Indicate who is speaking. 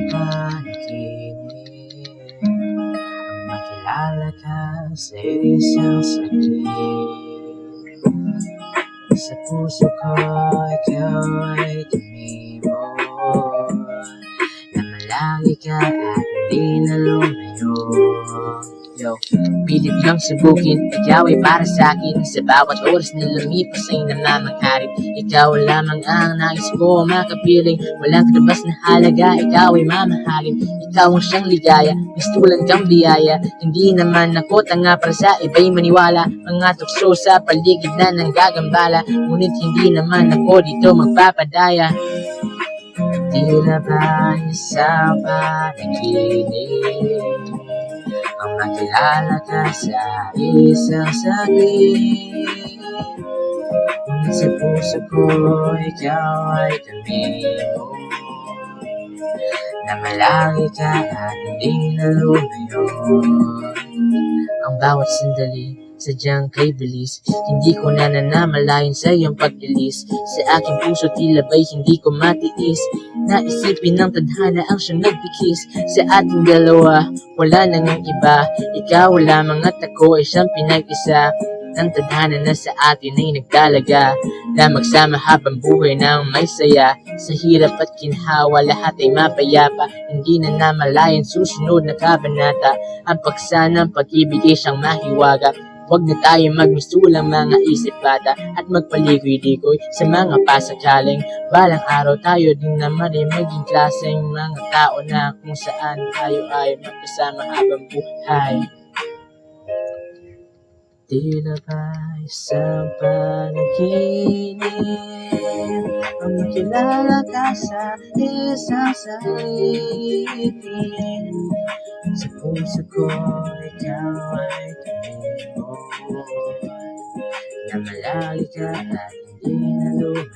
Speaker 1: panaginip ang makilala ka sa isang saglit. Sa puso ko, ikaw ay tumibok na malagi ka at hindi na lumayo. Pilit lang subukin, ikaw ay para sa akin. Sa bawat oras na lumipas ay namamangharip. Ikaw lamang ang nais ko makapiling. Walang katabas na halaga, ikaw ay mamahalin. Ikaw ang siyang ligaya, mistulan kang biyaya. Hindi naman ako tanga para sa iba'y maniwala. Mga tukso sa paligid na nanggagambala, ngunit hindi naman ako dito magpapadaya. Tila ba isang panaginip ang makilala ka sa isang saglit. Ngunit sa puso ko, ikaw ay tumibok na malagi ka at hindi na lumayo. Ang bawat sandali, sadyang kay bilis. Hindi ko na nanamalayan sa iyong pag-ilis. Sa aking puso tila ba'y hindi ko matiis. Naisipin ng tadhana ang siyang nagpikis. Sa ating dalawa, wala nang ang iba. Ikaw lamang at ako ay siyang pinag-isa. Ang tadhana na sa atin ay nagdalaga na magsama habang buhay ng may saya. Sa hirap at ginhawa, lahat ay mapayapa. Hindi na namalayan susunod na kabanata. Ang paksa ng pag-ibig ay siyang mahiwaga. Huwag na tayo magmisulang mga isip bata at magpaligoy-ligoy sa mga pasakaling. Balang araw tayo din naman ay maging klaseng mga tao na kung saan tayo ay magkasama habang buhay. Tila ba isang panaginip ang makilala ka sa isang saglit. Sa puso ko, ikaw ay tumibok na malagi ka at hindi na lumayo.